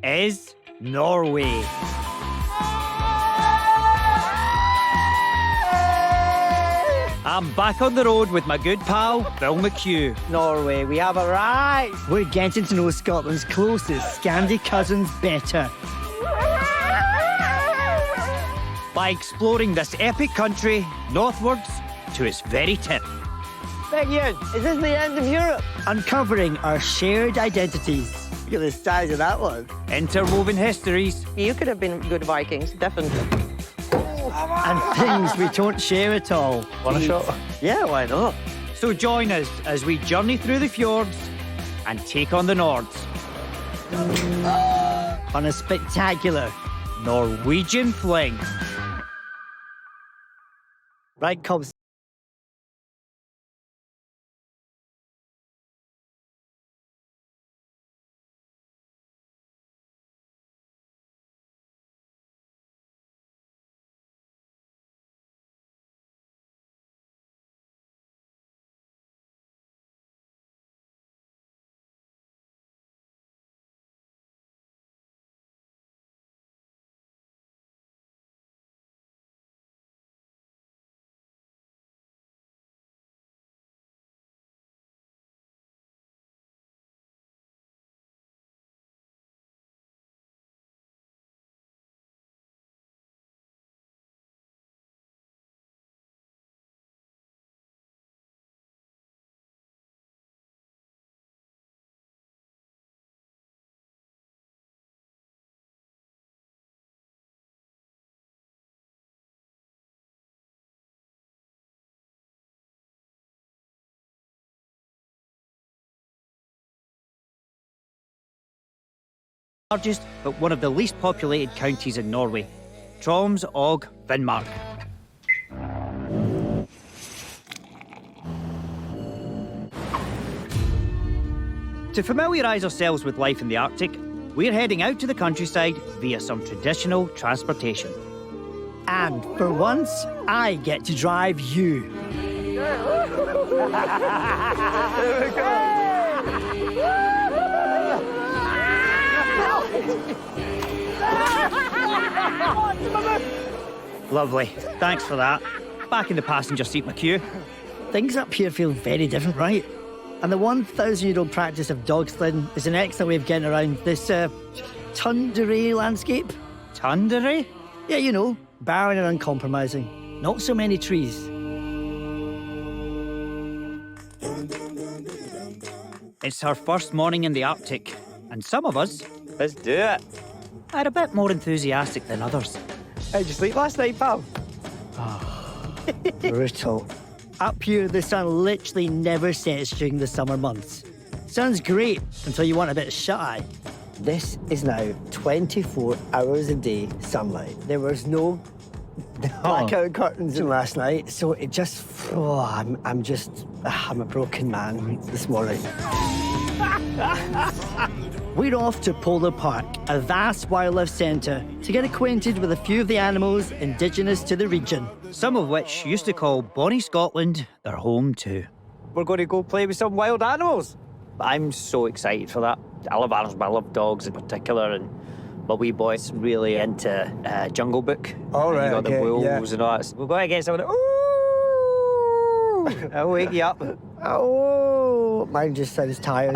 is Norway. I'm back on the road with my good pal, Bill MacHugh. Norway, we have arrived. We're getting to know Scotland's closest Scandi cousins better. By exploring this epic country northwards to its very tip. MacHugh, is this the end of Europe? Uncovering our shared identities. Look at the size of that one. Interwoven histories. You could have been good Vikings, definitely. And things we don't share at all. Want a shot? Yeah, why not? So join us as we journey through the fjords and take on the Nords. On a spectacular Norwegian Fling. right, Compston. Largest, but one of the least populated counties in Norway. Troms og Finnmark. To familiarise ourselves with life in the Arctic, we're heading out to the countryside via some traditional transportation. And for once, I get to drive you. Lovely. Thanks for that. Back in the passenger seat, MacHugh. Things up here feel very different, right? And the 1,000-year-old practice of dog sledding is an excellent way of getting around this tundra landscape. Tundra? Yeah, you know, barren and uncompromising. Not so many trees. It's our first morning in the Arctic, and some of us Let's do it. are a bit more enthusiastic than others. How'd you sleep last night, pal? Brutal. Up here, the sun literally never sets during the summer months. Sounds great until you want a bit shut-eye. This is now 24 hours a day sunlight. There was no blackout curtains in last night, so it just... Oh, I'm a broken man this morning. We're off to Polar Park, a vast wildlife centre, to get acquainted with a few of the animals indigenous to the region. Some of which used to call Bonnie Scotland their home too. We're going to go play with some wild animals. I'm so excited for that. I love animals, but I love dogs in particular. And my wee boy's really into Jungle Book. All right, You got the okay, wolves and all that. We're going to get someone. Ooh! I'll wake you up. Oh, mine just sounds tired.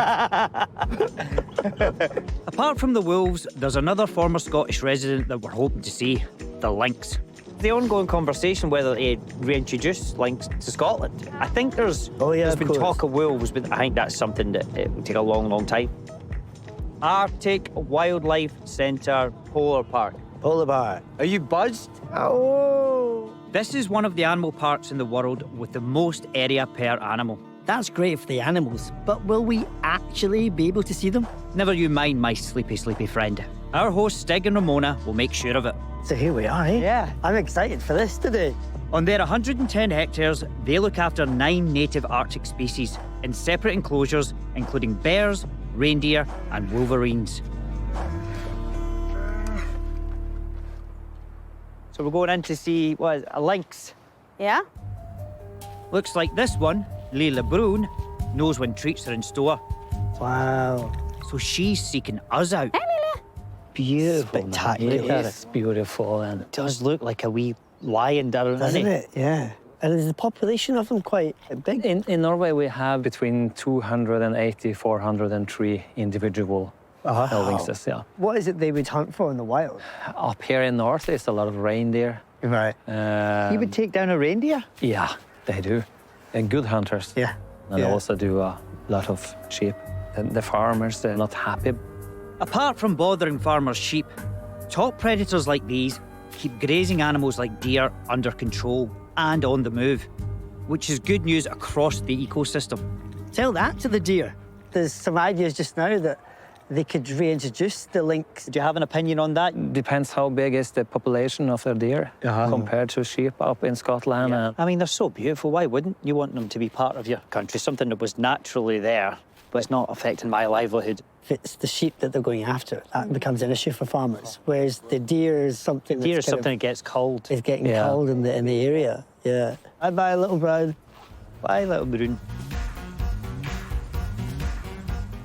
Apart from the wolves, there's another former Scottish resident that we're hoping to see, the lynx. The ongoing conversation whether to reintroduce lynx to Scotland. I think there's of been course. talk of wolves, but I think that's something that it would take a long, long time. Arctic Wildlife Centre, Polar Park. Polar Park. Are you buzzed? Oh. This is one of the animal parks in the world with the most area per animal. That's great for the animals, but will we actually be able to see them? Never you mind, my sleepy, sleepy friend. Our hosts Stig and Ramona will make sure of it. So here we are, eh? Yeah. I'm excited for this today. On their 110 hectares, they look after 9 native Arctic species in separate enclosures, including bears, reindeer, and wolverines. So we're going in to see, what is it, a lynx? Yeah? Looks like this one, Leila Brun, knows when treats are in store. Wow. So she's seeking us out. Hey, Lily. beautiful. Spectacular. Look at it. It's beautiful, and it does look like a wee lion, Doesn't it? Yeah. And is the population of them quite big? In Norway, we have between 280, 403 individual Elvingses, yeah. What is it they would hunt for in the wild? Up here in north, it's a lot of reindeer. Right. You would take down a reindeer? Yeah, they do. And good hunters. Yeah. And they also do a lot of sheep. And the farmers, they're not happy. Apart from bothering farmers' sheep, top predators like these keep grazing animals like deer under control and on the move, which is good news across the ecosystem. Tell that to the deer. There's some ideas just now that they could reintroduce the lynx. Do you have an opinion on that? Depends how big is the population of the deer compared to sheep up in Scotland. Yeah. I mean, they're so beautiful. Why wouldn't you want them to be part of your country? Something that was naturally there, but it's not affecting my livelihood. If it's the sheep that they're going after, that becomes an issue for farmers. Whereas the deer is something Deer is that's kind something that gets culled. is getting culled in the area. Yeah. Bye, little brown. Bye, little Broon.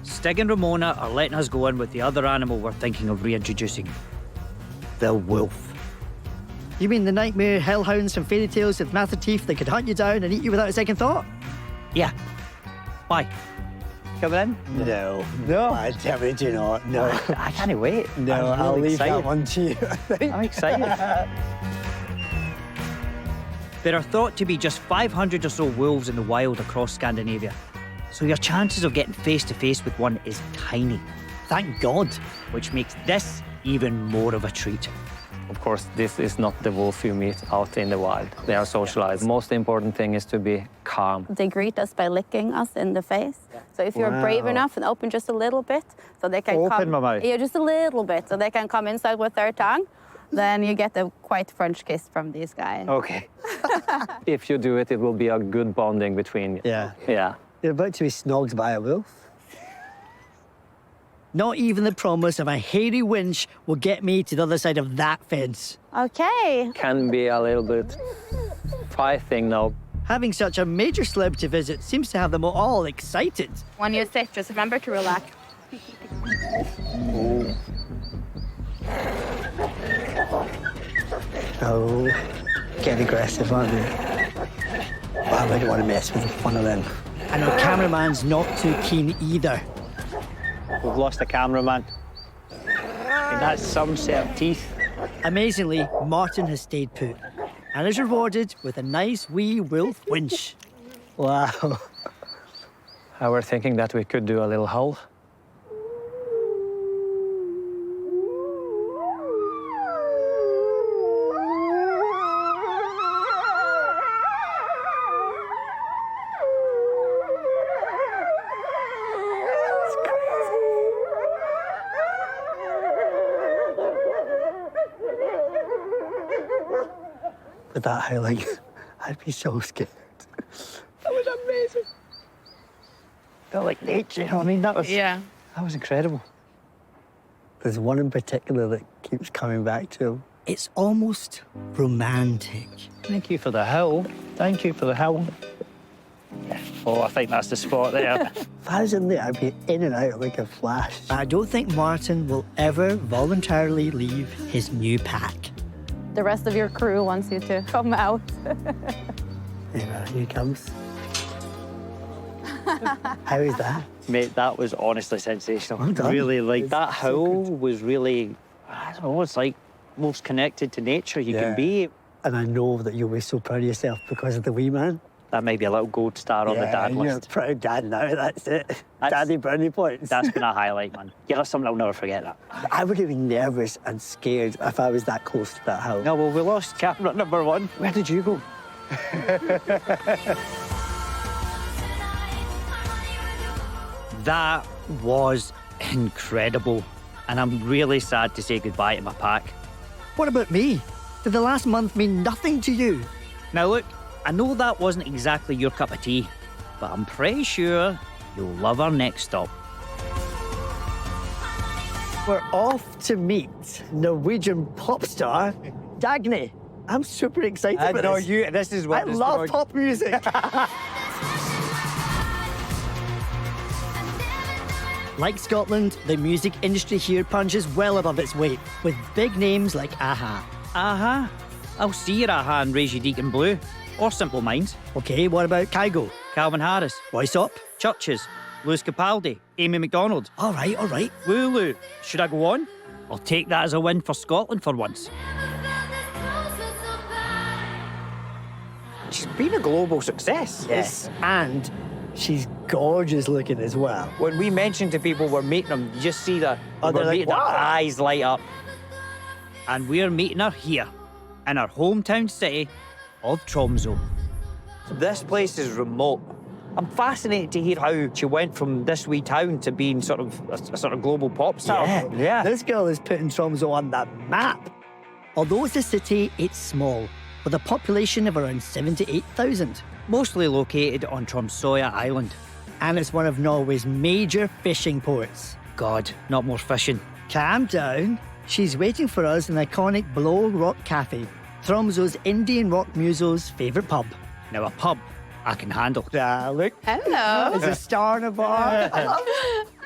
Stig and Ramona are letting us go in with the other animal we're thinking of reintroducing, the wolf. You mean the nightmare hellhounds from fairy tales with massive teeth that could hunt you down and eat you without a second thought? Yeah. Why? Coming in? No. No. I definitely do not. No. I can't wait. No, I'm I'll really leave excited. that one to you. I'm excited. There are thought to be just 500 or so wolves in the wild across Scandinavia, so your chances of getting face to face with one is tiny, Thank God. which makes this even more of a treat. Of course, this is not the wolf you meet out in the wild. They are socialized. Most important thing is to be calm. They greet us by licking us in the face. So if you're brave enough and open just a little bit, so they can Open come. my mouth? Yeah, just a little bit, so they can come inside with their tongue. Then you get a quite French kiss from these guys. Okay. If you do it, it will be a good bonding between you. Yeah. Yeah. You're about to be snogged by a wolf. Not even the promise of a hairy winch will get me to the other side of that fence. Okay. Can be a little bit fighting now. Having such a major celebrity visit seems to have them all excited. When you sit, just remember to relax. Oh, get aggressive, aren't they? I wouldn't want to mess with one of them. And our cameraman's not too keen either. We've lost a cameraman. And that's some set of teeth. Amazingly, Martin has stayed put and is rewarded with a nice wee wolf winch. Wow. I were thinking that we could do a little howl. With that howling, I'd be so scared. That was amazing. Felt like nature. I mean, that was incredible. There's one in particular that keeps coming back to him. It's almost romantic. Thank you for the howl. Thank you for the howl. Oh, I think that's the spot there. If I was in there, I'd be in and out like a flash. I don't think Martin will ever voluntarily leave his new pack. The rest of your crew wants you to come out. Yeah, here he comes. How is that? Mate, that was honestly sensational. Well done. Really, like, It's that so howl good. was really, I don't know, it's like most connected to nature you can be. And I know that you'll be so proud of yourself because of the wee man. That may be a little gold star on the dad you're a list. proud dad now, that's it. Daddy brownie points. That's been a highlight, man. Yeah, that's something I'll never forget that. I would have been nervous and scared if I was that close to that house. No, well, we lost camera number one. Where did you go? That was incredible, and I'm really sad to say goodbye to my pack. What about me? Did the last month mean nothing to you? Now look, I know that wasn't exactly your cup of tea, but I'm pretty sure you'll love our next stop. We're off to meet Norwegian pop star Dagny. I'm super excited about this. This is I love pop music. Like Scotland, the music industry here punches well above its weight, with big names like Aha. Aha. I'll see your Aha and Raise Your Deacon Blue. Or Simple Minds. Okay, what about Kygo? Calvin Harris. Voice Up? Churches. Lewis Capaldi. Amy MacDonald. All right, all right. Lulu. Should I go on? I'll take that as a win for Scotland for once. She's been a global success. Yes. And she's gorgeous looking as well. When we mention to people we're meeting them, you just see Oh, they're their like, wow. eyes light up. And we're meeting her here, in our hometown city of Tromsø. This place is remote. I'm fascinated to hear how she went from this wee town to being sort of a sort of global pop star. Yeah. This girl is putting Tromsø on the map. Although it's a city, it's small, with a population of around 78,000. Mostly located on Tromsøya Island. And it's one of Norway's major fishing ports. God, not more fishing. Calm down. She's waiting for us in iconic Blow Rock Cafe, Tromsø's Indian rock muso's favourite pub. Now, a pub I can handle. Look, Hello. there's a star in a bar.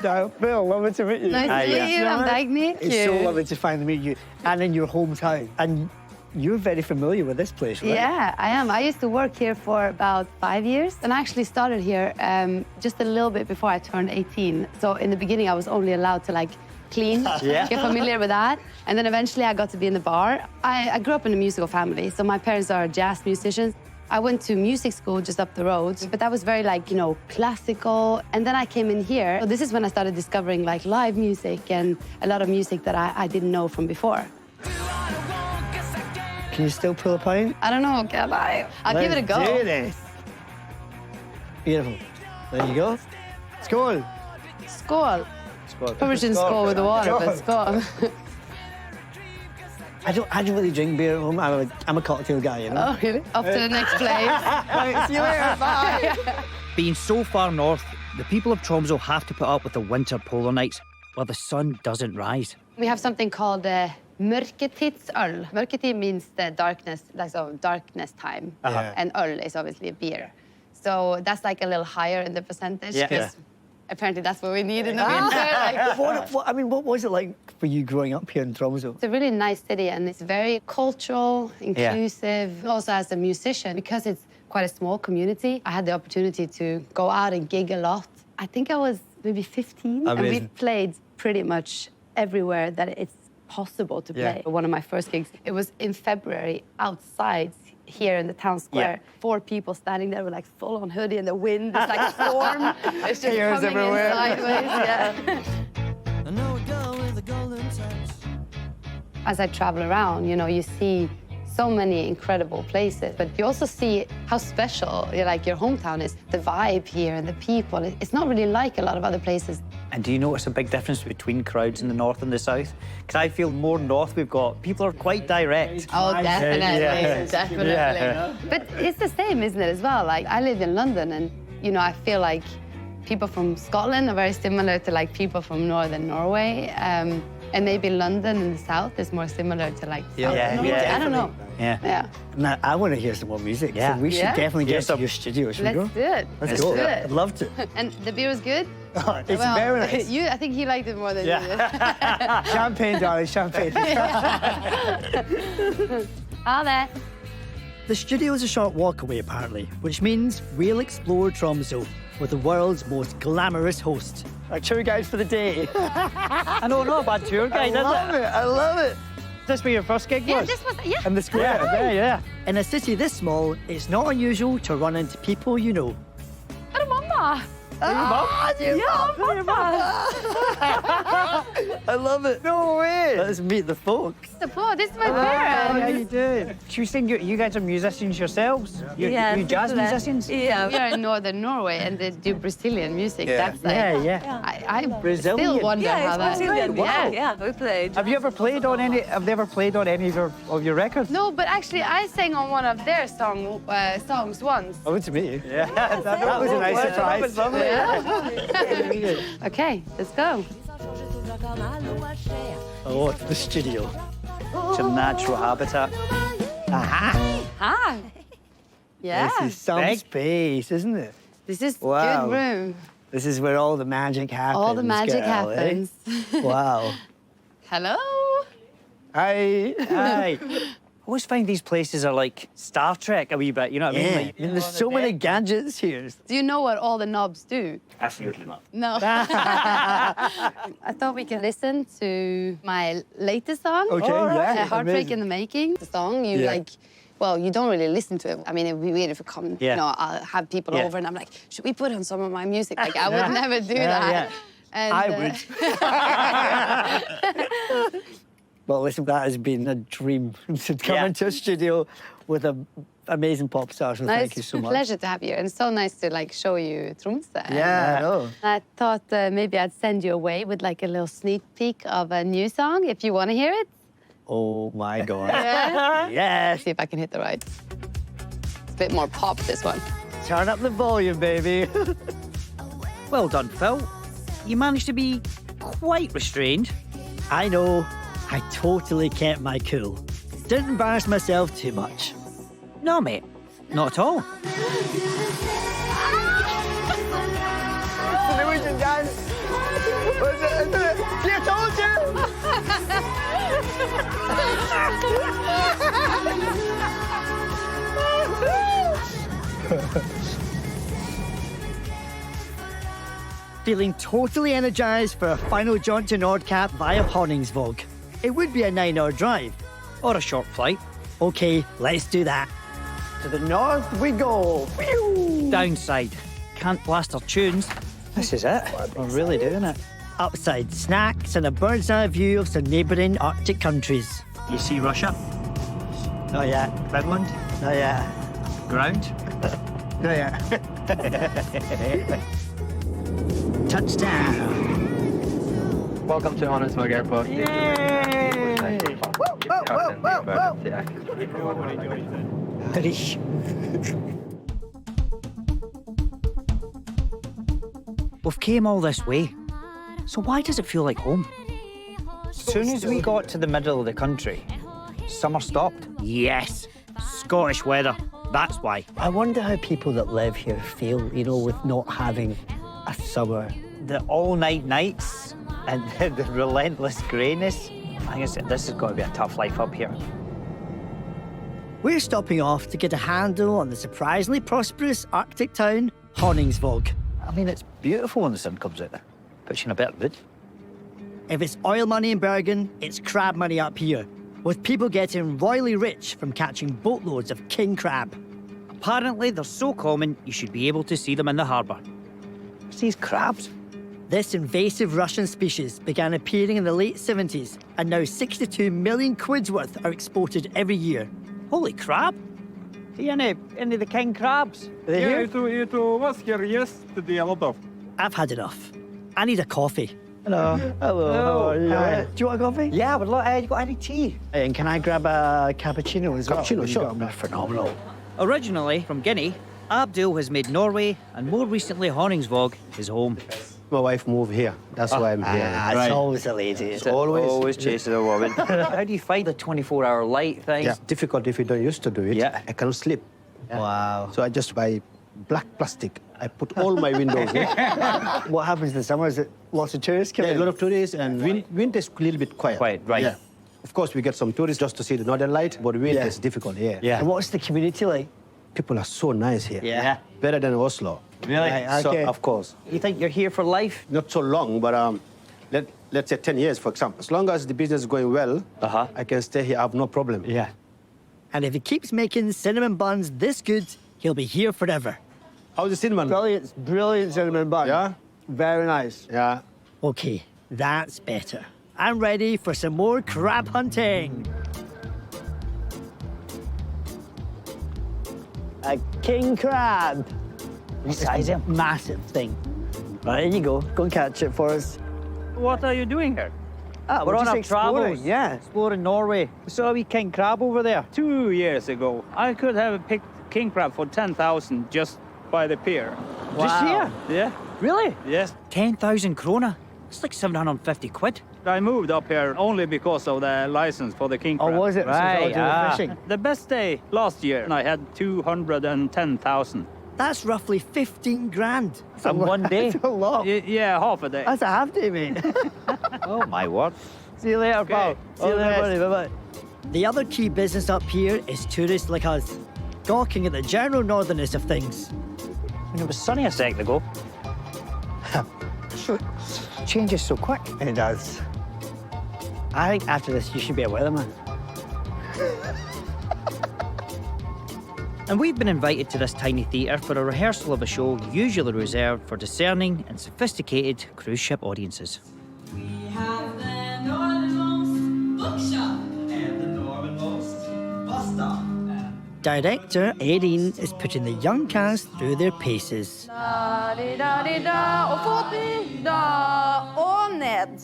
No, Phil, lovely to meet you. Nice to meet you. I'm Dagny. It's so lovely to finally meet you, and in your hometown. And you're very familiar with this place, right? Yeah, I am. I used to work here for about 5 years, and I actually started here just a little bit before I turned 18. So in the beginning, I was only allowed to clean, get familiar with that, and then eventually I got to be in the bar. I grew up in a musical family, so my parents are jazz musicians. I went to music school just up the road, but that was very classical. And then I came in here. So this is when I started discovering live music and a lot of music that I didn't know from before. Can you still pull a pint? I don't know, can I? I'll give it a go. Let's do this. Beautiful. There you go. Skål. Skål. Probably shouldn't skål with the water, but skål. I don't really drink beer at home. I'm a cocktail guy, you know. Oh, really? Up to the next place. Right, see you later. Bye. Being so far north, the people of Tromsø have to put up with the winter polar nights where the sun doesn't rise. We have something called mørketidsøl. Mørketid means the darkness, darkness time. And øl is obviously a beer. So that's a little higher in the percentage. Yeah. Apparently that's what we need in the winter. What was it like for you growing up here in Tromsø? It's a really nice city, and it's very cultural, inclusive. Also, as a musician, because it's quite a small community, I had the opportunity to go out and gig a lot. I think I was maybe 15, and we played pretty much everywhere that it's possible to play. One of my first gigs, it was in February outside here in the town square. 4 people standing there with full on hoodie and the wind is a storm. It's just Hair's coming everywhere. in sideways. As I travel around, you see so many incredible places, but you also see how special your hometown is. The vibe here and the people, it's not really like a lot of other places. And do you notice a big difference between crowds in the north and the south? Because I feel more north we've got, people are quite direct. Oh, definitely, definitely. But it's the same, isn't it, as well? I live in London, and, I feel like people from Scotland are very similar to, people from northern Norway. And maybe London in the south is more similar to, south Norway. I don't know. Yeah. Now, I want to hear some more music. Yeah. So we should definitely get to some. your studio. Should we go? Let's do it. Let's go. do it. I'd love to. And the beer is good? It's very nice. I think he liked it more than you did. Champagne, darling, champagne. All that. The studio is a short walk away, apparently, which means we'll explore Tromsø with the world's most glamorous host. Our tour guide for the day. I know, not a bad tour guide, is it? I love it. This where your first gig Yeah, was? this was, And the square. Yeah. In a city this small, it's not unusual to run into people you know. Hello, Mama. I love it. No way. Let's meet the folks. This is my parents. How you doing? Should we sing you guys are musicians yourselves? You jazz musicians? Yeah, we are in northern Norway and they do Brazilian music. That's I Brazilian. still wonder how that. Wow. Yeah, we played. Have they ever played on any of your records? No, but actually I sang on one of their songs once. I want to meet you. Yeah. That was a nice surprise. That was lovely. Okay, let's go. Oh, it's the studio. It's a natural habitat. Hi. Yeah. This is some Big. space, isn't it? This is Wow. good room. This is where all the magic happens. All the magic girl, eh? happens. Wow. Hello. Hi. Hi. I always find these places are like Star Trek a wee bit, you know what I mean? Yeah. Like, There's so many gadgets here. Do you know what all the knobs do? Absolutely not. No. I thought we could listen to my latest song. Okay, yeah. Heartbreak amazing. in the Making. The song, you like, well, you don't really listen to it. I mean, it would be weird if it come, Yeah. you know, I'll have people Yeah. over and I'm like, should we put on some of my music? Like, I would never do that. yeah. And, I would. Well, listen, that has been a dream to come Yeah. into a studio with an amazing pop star. So thank you so much. Pleasure to have you. And so nice to like show you Tromsø. Yeah, I know. I thought maybe I'd send you away with like a little sneak peek of a new song if you want to hear it. Oh my God. Yeah. Yes. See if I can hit the right. It's a bit more pop, this one. Turn up the volume, baby. Well done, Phil. You managed to be quite restrained. I know. I totally kept my cool. Didn't embarrass myself too much. No, mate. Not at all. Norwegian dance. Isn't it? I told you. Feeling totally energized for a final jaunt to Nordkapp via Honningsvåg. It would be a 9-hour drive. Or a short flight. Okay, let's do that. To the north we go. Phew! Downside. Can't blast our tunes. This is it. We're really doing it. Upside, snacks and a bird's eye view of some neighbouring Arctic countries. You see Russia? Oh yeah, Finland? oh yeah, Ground? oh yeah. Touchdown. Welcome to Honningsvåg Airport. We've came all this way. So why does it feel like home? As soon as we got to the middle of the country, summer stopped. Yes. Scottish weather. That's why. I wonder how people that live here feel, you know, with not having a summer. The all-night nights and the relentless greyness. I guess this has got to be a tough life up here. We're stopping off to get a handle on the surprisingly prosperous Arctic town, Honningsvåg. I mean, it's beautiful when the sun comes out. Puts you in a better mood. If it's oil money in Bergen, it's crab money up here, with people getting royally rich from catching boatloads of king crab. Apparently, they're so common you should be able to see them in the harbour. What's these crabs? This invasive Russian species began appearing in the late 70s, and now 62 million quid's worth are exported every year. Holy crab! See any of the king crabs? Are they here? It was here yesterday a lot of. I've had enough. I need a coffee. Hello. Hello. How are you? Do you want a coffee? Yeah, I would love. You got any tea? And can I grab a cappuccino as well? Cappuccino, sure. Phenomenal. Originally from Guinea, Abdul has made Norway and more recently Honningsvåg his home. My wife moved here. That's why I'm here. It's always a lady. It's always chasing a woman. How do you find the 24-hour light thing? It's difficult if you don't used to do it. Yeah. I cannot sleep. Wow. So I just buy black plastic. I put all my windows in. What happens in the summer? Is it lots of tourists come Yeah, a in? lot of tourists, and winter is a little bit quiet. Quiet, right. Yeah. Of course, we get some tourists just to see the northern light, but winter Yeah. is difficult here. Yeah. And what's the community like? People are so nice here. Yeah. Better than Oslo. Really? Right, So, okay. of course. You think you're here for life? Not so long, but let's say 10 years, for example. As long as the business is going well, I can stay here. I have no problem. Yeah. And if he keeps making cinnamon buns this good, he'll be here forever. How's the cinnamon? Brilliant cinnamon bun. Yeah? Very nice. Yeah. Okay, that's better. I'm ready for some more crab hunting. A king crab. Size him. Massive thing. Right, there you go. Go and catch it for us. What are you doing here? We're on just our exploring, travels. yeah. Exploring Norway. We saw a wee king crab over there. 2 years ago, I could have picked king crab for 10,000 just by the pier. Just here? Yeah. Really? Yes. 10,000 krona? It's like 750 quid. I moved up here only because of the license for the king Oh, crab. was it? Right, So it's all to do with fishing. The best day last year, I had 210,000. That's roughly 15 grand. In one day? That's a lot. Yeah, half a day. That's a half day, mate. Oh, my word. See you later, pal. See you All the later, best. buddy. Bye-bye. The other key business up here is tourists like us, gawking at the general northerness of things. I mean, it was sunny a second ago. Sure. Changes so quick. It does. I think after this, you should be a weatherman. And we've been invited to this tiny theatre for a rehearsal of a show usually reserved for discerning and sophisticated cruise ship audiences. We have the northernmost bookshop and the northernmost bus stop. Director Erin is putting the young cast through their paces. Da-di-da-di-da, og foten, da, og ned.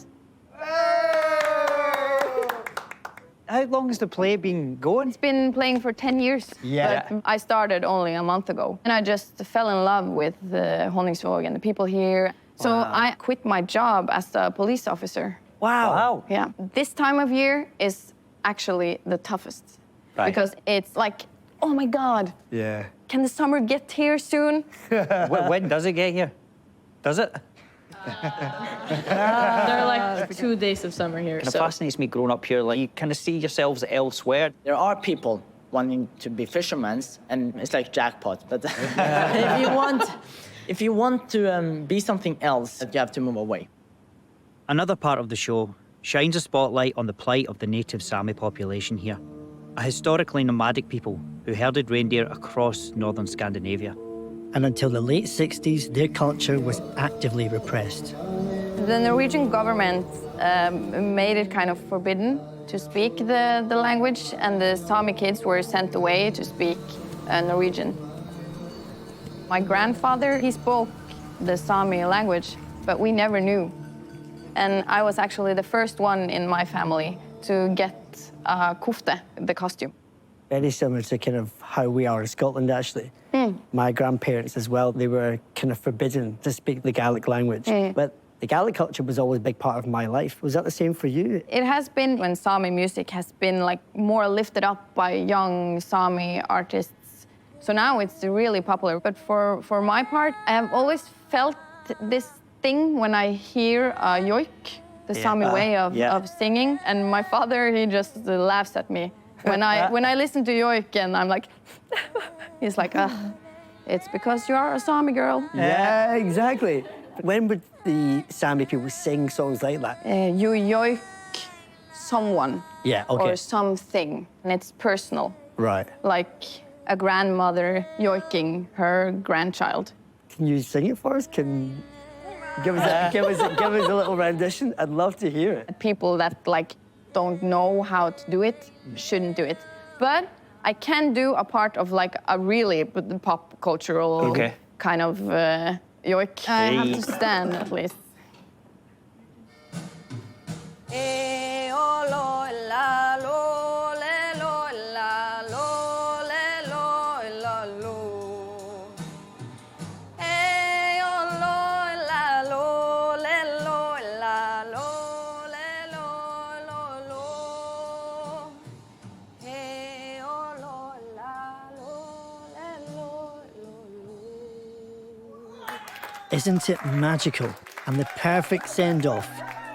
How long has the play been going? It's been playing for 10 years. Yeah. But I started only a month ago. And I just fell in love with the Honningsvåg and the people here. So I quit my job as a police officer. Wow. Yeah. This time of year is actually the toughest. Right. Because it's like, oh my God. Yeah. Can the summer get here soon? When does it get here? Does it? There are like 2 days of summer here. Kind of fascinates me growing up here. Like, you kind of see yourselves elsewhere. There are people wanting to be fishermen, and it's like jackpot. But if you want to be something else, you have to move away. Another part of the show shines a spotlight on the plight of the native Sami population here, a historically nomadic people who herded reindeer across northern Scandinavia. And until the late 60s, their culture was actively repressed. The Norwegian government made it kind of forbidden to speak the language, and the Sami kids were sent away to speak Norwegian. My grandfather, he spoke the Sami language, but we never knew. And I was actually the first one in my family to get kofte, the costume. Very similar to kind of how we are in Scotland, actually. My grandparents as well, they were kind of forbidden to speak the Gaelic language. But the Gaelic culture was always a big part of my life. Was that the same for you? It has been when Sami music has been like more lifted up by young Sami artists. So now it's really popular. But for my part, I have always felt this thing when I hear yoik, the Sami way of singing. And my father, he just laughs at me. When I listen to yoik and I'm like, he's like, it's because you are a Sami girl. Yeah, exactly. When would the Sami people sing songs like that? You yoik someone or something, and it's personal. Right. Like a grandmother yoiking her grandchild. Can you sing it for us? Can give us a little rendition? I'd love to hear it. People that like don't know how to do it shouldn't do it. But I can do a part of like a really pop cultural kind of yoik. I have to stand at least. Isn't it magical and the perfect send-off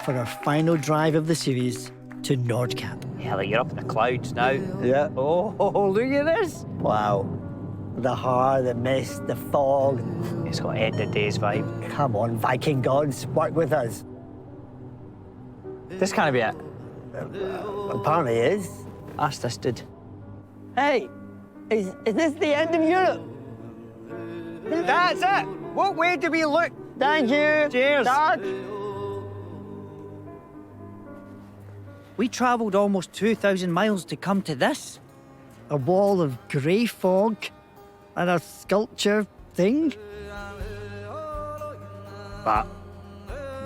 for our final drive of the series to Nordkapp? Yeah, like you're up in the clouds now. Yeah. Oh, look at this. Wow. The har, the mist, the fog. It's got end of days vibe. Come on, Viking gods, work with us. This can't be it. Apparently it is. Ask this dude. Hey, is this the end of Europe? That's it. What way do we look? Thank you. Cheers. Dad. We travelled almost 2,000 miles to come to this. A wall of grey fog and a sculpture thing. But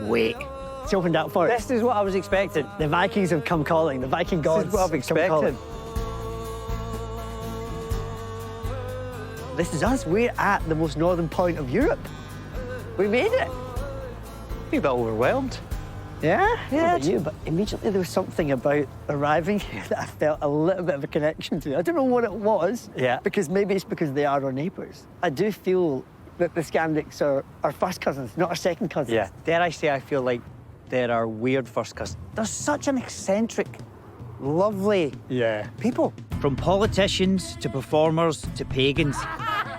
wait. It's opened up for us. This is what I was expecting. The Vikings have come calling. The Viking gods This is what I've have come calling. expected. This is us. We're at the most northern point of Europe. We made it. A bit overwhelmed. Yeah? Yeah, About you, but immediately there was something about arriving here that I felt a little bit of a connection to. I don't know what it was. Yeah. Because maybe it's because they are our neighbours. I do feel that the Scandics are our first cousins, not our second cousins. Yeah. Dare I say, I feel like they're our weird first cousins. They're such an eccentric, lovely people. From politicians to performers to pagans,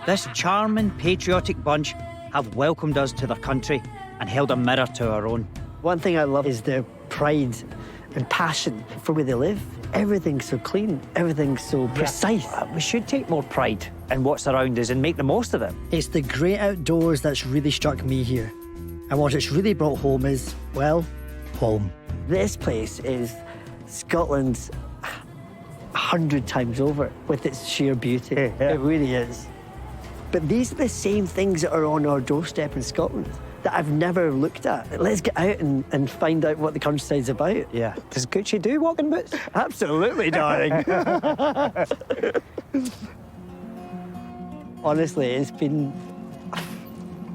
this charming, patriotic bunch have welcomed us to their country and held a mirror to our own. One thing I love is their pride and passion for where they live. Everything's so clean, everything's so precise. We should take more pride in what's around us and make the most of it. It's the great outdoors that's really struck me here. And what it's really brought home is, well, home. This place is Scotland's 100 times over with its sheer beauty. It really is. But these are the same things that are on our doorstep in Scotland that I've never looked at. Let's get out and find out what the countryside's about. Yeah. Does Gucci do walking boots? Absolutely, darling. Honestly, it's been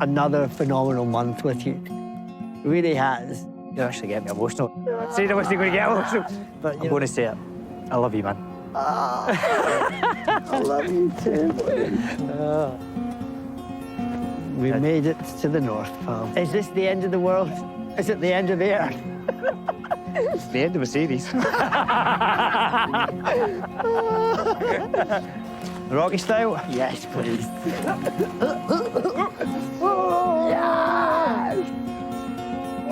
another phenomenal month with you. It really has. You actually get me emotional. See, I wasn't going to get emotional. But I'm going to say it. I love you, man. I love you too, buddy. We made it to the north, pal. Is this the end of the world? Is it the end of the earth? It's the end of a series. Rocky style? Yes, please.